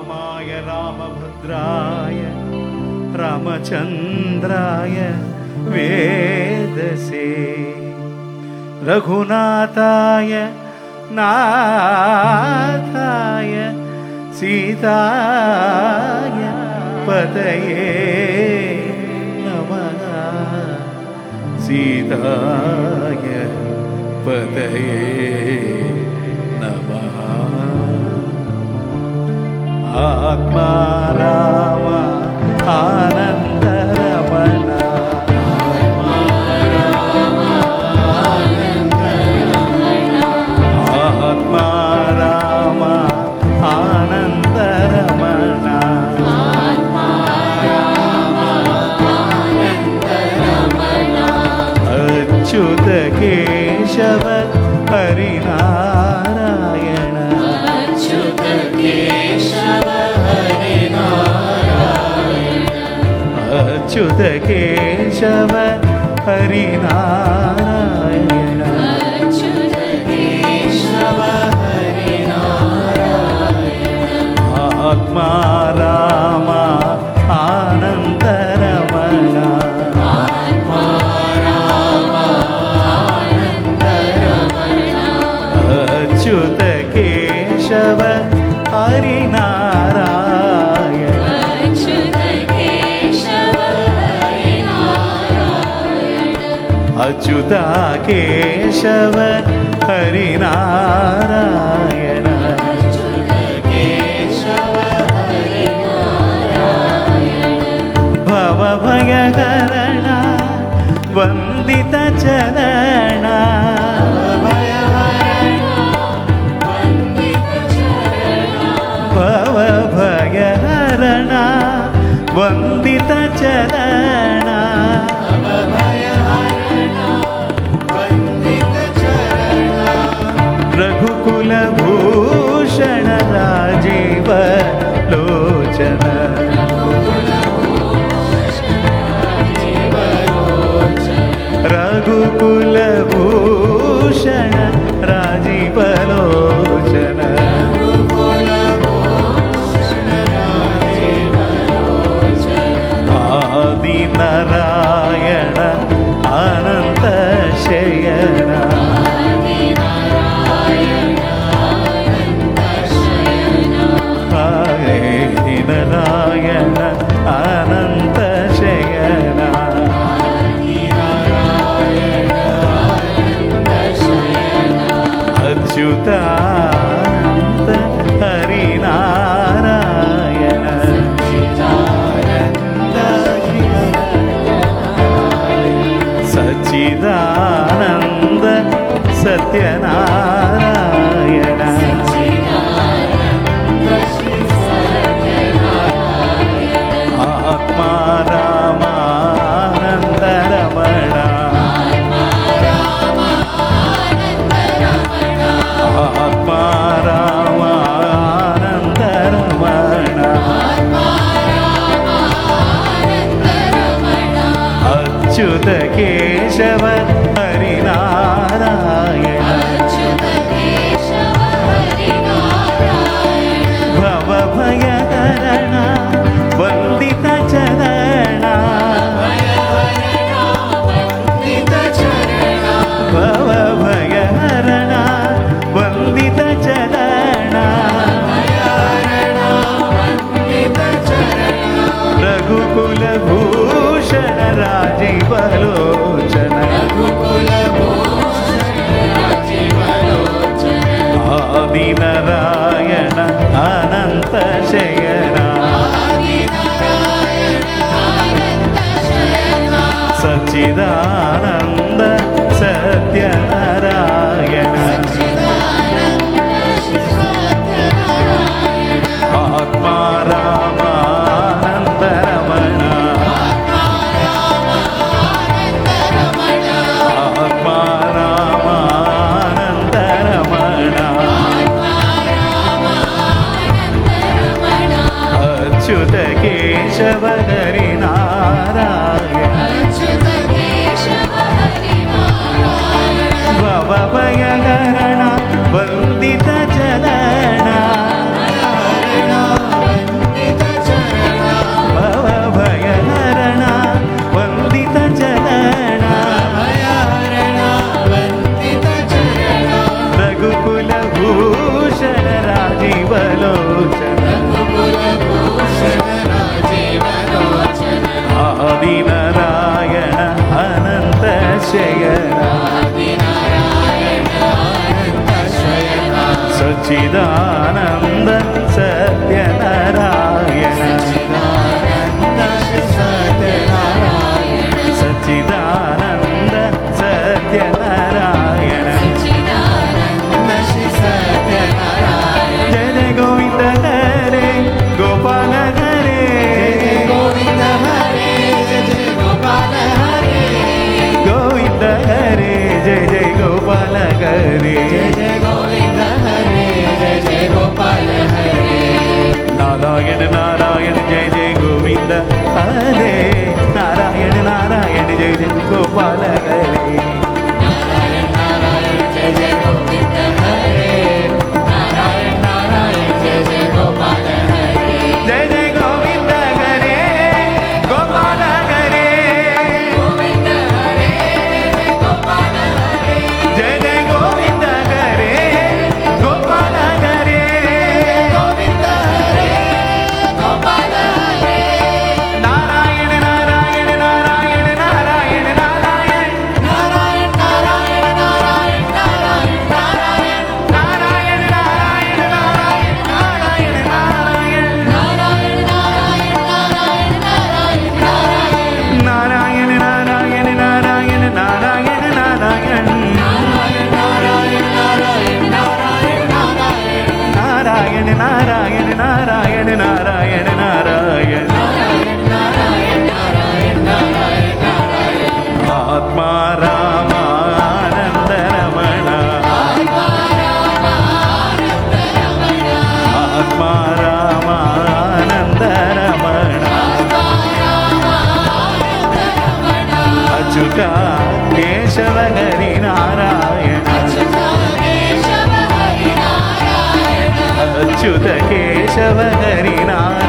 रामाय रामभद्राय रामचन्द्राय वेदसे रघुनाथाय नाथाय सीताय पतये नमः सीताय पतये नमः। आत्मा राम आनन्दरमण आत्मा राम आनन्दरमण अच्युत केशव हरिनारायण अच्युत केशव हरिनारायण अच्युत केशव हरिनारायण अच्युत केशव हरिनारायण आत्मा राम आनन्दरमण आत्मा राम आनन्दरमण अच्युत केशव हरिनारायण अच्युत केशव हरिनारायण अच्युत केशव हरिनारायण अच्युत केशव हरिनारायण भवभयहरण वन्दित चरण भवभयहरण वन्दित चरण रघुकुलभूषण राजीव लोचन रघुकुलभूषण राजीव लोचन आदिनारायण अनंत शयन आदिनारायण अनंत शयन अच्युतानंद हरिनारायण सच्चिदानंद सत्यनारायण आत्मा रामानन्दरमण आत्मा रामानन्दरमण अच्युत केशव हरिनारायण भवभयहरण वन्दित चरण भवभयहरण वन्दित चरण रघुकुलभूषण राजीव लोचन आदिनारायण अनंत शयन सच्चिदानंद सत्यनारायण आत्मा रामानन्दरमण आत्मा रामानन्दरमण अच्युत केशव हरिनारायण भवभयहरण वन्दित चरण सच्चिदानन्द सत्यनारायण सच्चिदानन्द सत्यनारायण जय जय गोविन्द हरे गोपाल हरे गोविन्द हरे जय जय गोपाल हरे नारायण नारायण जय जय गोविंद हरे नारायण नारायण जय जय गोपाल हरे जय जय गोविंद हरे गोपाल हरे जय जय गोविंद हरे गोपाल हरे नारायण नारायण नारायण नारायण नारायण नारायण नारायण नारायण नारायण नारायण नारायण नारायण नारायण आत्मा रामानंद रमण आत्मा रामानंद रमण अच्युत केशव हरि नारायण अच्युत केशव हरि नारायण